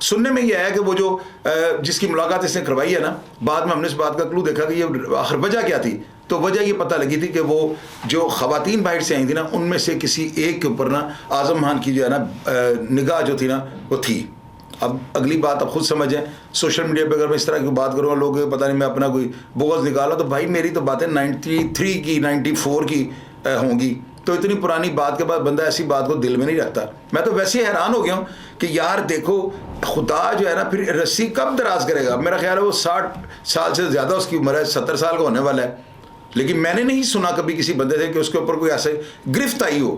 سننے میں یہ آیا کہ وہ جو جس کی ملاقات اس نے کروائی ہے نا، بعد میں ہم نے اس بات کا کلو دیکھا کہ یہ آخر وجہ کیا تھی، تو وجہ یہ پتہ لگی تھی کہ وہ جو خواتین باہر سے آئی تھی نا، ان میں سے کسی ایک کے اوپر نا اعظم خان کی جو ہے نا نگاہ جو تھی نا وہ تھی. اب اگلی بات آپ خود سمجھیں، سوشل میڈیا پہ اگر میں اس طرح کی بات کروں گا، لوگ پتہ نہیں میں اپنا کوئی بغض نکالا، تو بھائی میری تو باتیں 93 کی 94 کی ہوں گی، تو اتنی پرانی بات کے بعد بندہ ایسی بات کو دل میں نہیں رکھتا. میں تو ویسے ہی حیران ہو گیا ہوں کہ یار دیکھو خدا جو ہے نا پھر رسی کب دراز کرے گا. میرا خیال ہے وہ 60 سال سے زیادہ اس کی عمر ہے، 70 سال کا ہونے والا ہے، لیکن میں نے نہیں سنا کبھی کسی بندے سے کہ اس کے اوپر کوئی ایسے گرفت آئی ہو.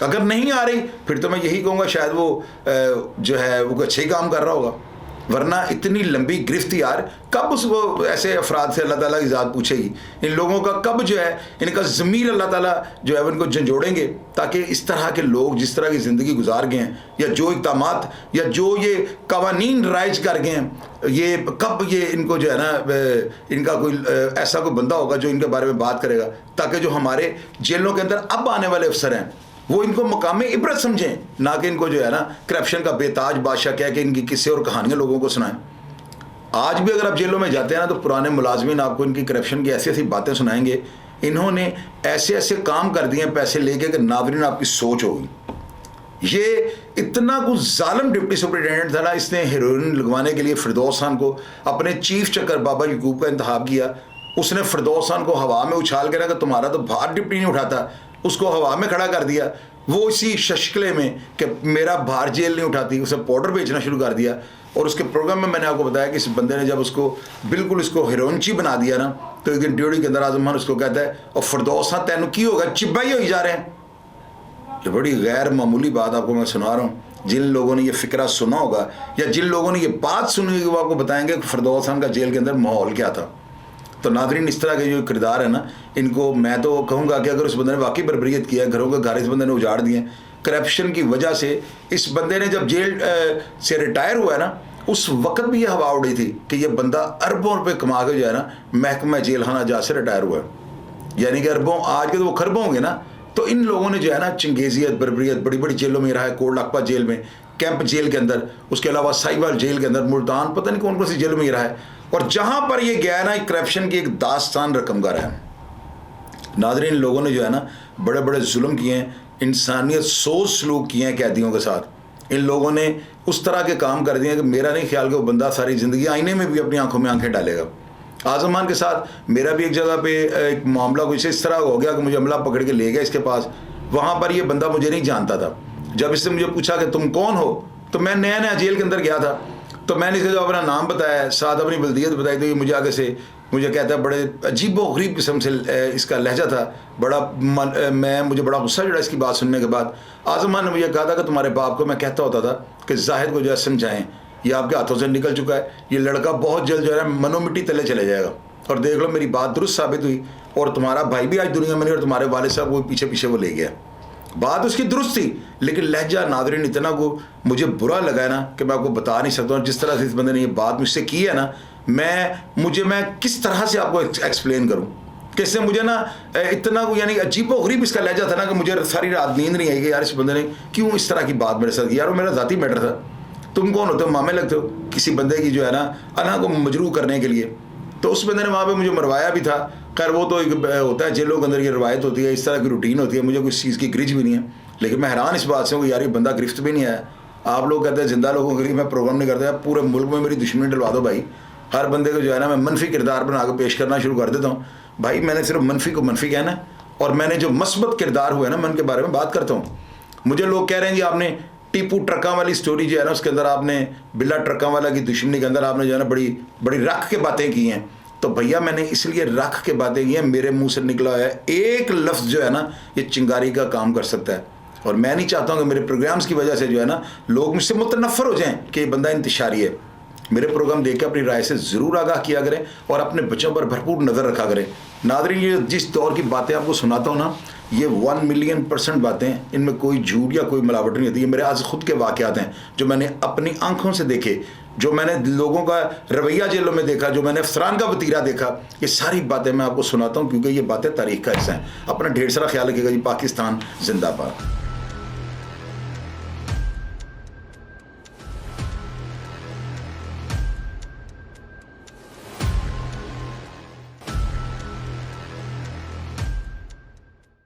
اگر نہیں آ رہی پھر تو میں یہی کہوں گا شاید وہ جو ہے وہ اچھے ہی کام کر رہا ہوگا، ورنہ اتنی لمبی گرفت یار کب اس کو ایسے افراد سے اللہ تعالیٰ کی ذات پوچھے گی. ان لوگوں کا کب جو ہے ان کا ضمیر اللہ تعالیٰ جو ہے ان کو جھنجھوڑیں گے، تاکہ اس طرح کے لوگ جس طرح کی زندگی گزار گئے ہیں، یا جو اقدامات یا جو یہ قوانین رائج کر گئے ہیں، یہ کب یہ ان کو جو ہے نا ان کا کوئی ایسا کوئی بندہ ہوگا جو ان کے بارے میں بات کرے گا، تاکہ جو ہمارے جیلوں کے اندر اب آنے والے افسر ہیں وہ ان کو مقام عبرت سمجھیں، نہ کہ ان کو جو ہے نا کرپشن کا بے تاج بادشاہ کہہ کے ان کی قصے اور کہانیاں لوگوں کو سنائیں. آج بھی اگر آپ جیلوں میں جاتے ہیں نا تو پرانے ملازمین آپ کو ان کی کرپشن کی ایسی ایسی باتیں سنائیں گے. انہوں نے ایسے ایسے کام کر دیے ہیں پیسے لے کے کہ ناظرین آپ کی سوچ ہوگی. یہ اتنا کچھ ظالم ڈپٹی سپرنٹینڈنٹ تھا نا، اس نے ہیروئن لگوانے کے لیے فردوس خان کو اپنے چیف چکر بابا یعقوب کا انتخاب کیا. اس نے فردوس خان کو ہوا میں اچھال کے رکھا کہ تمہارا تو بھار ڈپٹی نہیں اٹھاتا، اس کو ہوا میں کھڑا کر دیا. وہ اسی ششکلے میں کہ میرا بھار جیل نہیں اٹھاتی، اسے پاؤڈر بیچنا شروع کر دیا. اور اس کے پروگرام میں نے آپ کو بتایا کہ اس بندے نے جب اس کو بالکل اس کو ہیروئنچی بنا دیا نا، تو ایک دن ڈیوٹی کے اندر اعظم خان اس کو کہتا ہے اور فردوس خان تینوں کی ہوگا چبائی ہوئی جا رہے ہیں. یہ بڑی غیر معمولی بات آپ کو میں سنا رہا ہوں. جن لوگوں نے یہ فکرہ سنا ہوگا یا جن لوگوں نے یہ بات سنی ہوگی وہ آپ کو بتائیں گے کہ فردوس خان کا جیل کے اندر ماحول کیا تھا. تو ناظرین اس طرح کے جو کردار ہے نا، ان کو میں تو کہوں گا کہ اگر اس بندے نے واقعی بربریت کیا ہے، گھروں کے گھر اس بندے نے اجاڑ دیے کرپشن کی وجہ سے. اس بندے نے جب جیل سے ریٹائر ہوا ہے نا، اس وقت بھی یہ ہوا اڑی تھی کہ یہ بندہ اربوں روپے کما کے جو ہے نا محکمہ جیل خانہ جات سے ریٹائر ہوا ہے. یعنی کہ اربوں، آج کے تو وہ خربوں ہوں گے نا. تو ان لوگوں نے جو ہے نا چنگیزیت بربریت بڑی بڑی جیلوں میں رہا ہے، کوٹ لاکپا جیل میں، کیمپ جیل کے اندر، اس کے علاوہ سائیوال جیل کے اندر، ملتان، پتہ نہیں کون کون سی جیلوں میں رہا ہے. اور جہاں پر یہ گیا ہے نا کرپشن کی ایک داستان رقم کا رہا ہے. ناظرین لوگوں نے جو ہے نا بڑے بڑے ظلم کیے ہیں، انسانیت سوچ سلوک کیے ہیں قیدیوں کے ساتھ. ان لوگوں نے اس طرح کے کام کر دیے کہ میرا نہیں خیال کہ وہ بندہ ساری زندگی آئینے میں بھی اپنی آنکھوں میں آنکھیں ڈالے گا. اعظم خان کے ساتھ میرا بھی ایک جگہ پہ ایک معاملہ کچھ اس طرح ہو گیا کہ مجھے عملہ پکڑ کے لے گیا اس کے پاس. وہاں پر یہ بندہ مجھے نہیں جانتا تھا. جب اس نے مجھے پوچھا کہ تم کون ہو، تو میں نیا نیا جیل کے اندر گیا تھا، تو میں نے اس کا جو اپنا نام بتایا، ساتھ اپنی بلدیت بتائی، تو یہ مجھے آگے سے مجھے کہتا ہے، بڑے عجیب و غریب قسم سے اس کا لہجہ تھا. مجھے بڑا غصہ چڑھا اس کی بات سننے کے بعد. اعظم خان نے مجھے کہا تھا کہ تمہارے باپ کو میں کہتا ہوتا تھا کہ زاہد کو جو ہے سمجھائیں، یہ آپ کے ہاتھوں سے نکل چکا ہے، یہ لڑکا بہت جلد جو ہے منو مٹی تلے چلے جائے گا. اور دیکھ لو میری بات درست ثابت ہوئی، اور تمہارا بھائی بھی آج دنیا میں نہیں، اور تمہارے والد صاحب وہ پیچھے پیچھے وہ لے گیا. بات اس کی درست تھی، لیکن لہجہ ناظرین اتنا کو مجھے برا لگا ہے نا کہ میں آپ کو بتا نہیں سکتا ہوں. جس طرح سے اس بندے نے یہ بات مجھ سے کی ہے نا، میں کس طرح سے آپ کو ایکسپلین کروں کہ اس نے مجھے نا اتنا کو یعنی عجیب و غریب اس کا لہجہ تھا نا کہ مجھے ساری رات نیند نہیں آئی کہ یار اس بندے نے کیوں اس طرح کی بات میرے ساتھ کی. یار وہ میرا ذاتی میٹر تھا. تم کون ہوتے ہو؟ مامے لگتے ہو کسی بندے کی جو ہے نا انا کو مجروح کرنے کے لیے. تو اس بندے نے وہاں پہ مجھے مروایا بھی تھا. خیر وہ تو ایک ہوتا ہے جیلوں کے اندر یہ روایت ہوتی ہے، اس طرح کی روٹین ہوتی ہے. مجھے کوئی چیز کی گرج بھی نہیں ہے، لیکن میں حیران اس بات سے ہوں کہ یار یہ بندہ گرفت بھی نہیں آیا. آپ لوگ کہتے ہیں زندہ لوگوں کے لیے میں پروگرام نہیں کرتا. پورے ملک میں میری دشمنی ڈلوا دو بھائی. ہر بندے کو جو ہے نا میں منفی کردار بنا کے پیش کرنا شروع کر دیتا ہوں. بھائی میں نے صرف منفی کو منفی کہنا ہے، اور میں نے جو مثبت کردار ہوئے نا میں ان کے بارے میں بات کرتا ہوں. مجھے لوگ کہہ رہے ہیں جی آپ نے ٹیپو ٹرکاں والی سٹوری جو ہے نا اس کے اندر آپ نے بلا ٹرکاں والا کی دشمنی کے اندر آپ نے جو ہے نا بڑی بڑی رکھ کے باتیں کی ہیں. تو بھیا میں نے اس لیے رکھ کے باتیں کی ہیں، میرے منہ سے نکلا ہے ایک لفظ جو ہے نا یہ چنگاری کا کام کر سکتا ہے. اور میں نہیں چاہتا ہوں کہ میرے پروگرامز کی وجہ سے جو ہے نا لوگ مجھ سے متنفر ہو جائیں کہ یہ بندہ انتشاری ہے. میرے پروگرام دیکھ کے اپنی رائے سے ضرور آگاہ کیا کریں اور اپنے بچوں پر بھرپور نظر رکھا کریں. ناظرین یہ جس دور کی باتیں آپ کو سناتا ہوں نا، یہ 1,000,000% باتیں، ان میں کوئی جھوٹ یا کوئی ملاوٹ نہیں ہوتی. یہ میرے آج خود کے واقعات ہیں جو میں نے اپنی آنکھوں سے دیکھے، جو میں نے لوگوں کا رویہ جیلوں میں دیکھا، جو میں نے افسران کا وتیرہ دیکھا. یہ ساری باتیں میں آپ کو سناتا ہوں کیونکہ یہ باتیں تاریخ کا حصہ ہیں. اپنا ڈھیر سارا خیال رکھیے گا جی. پاکستان زندہ باد.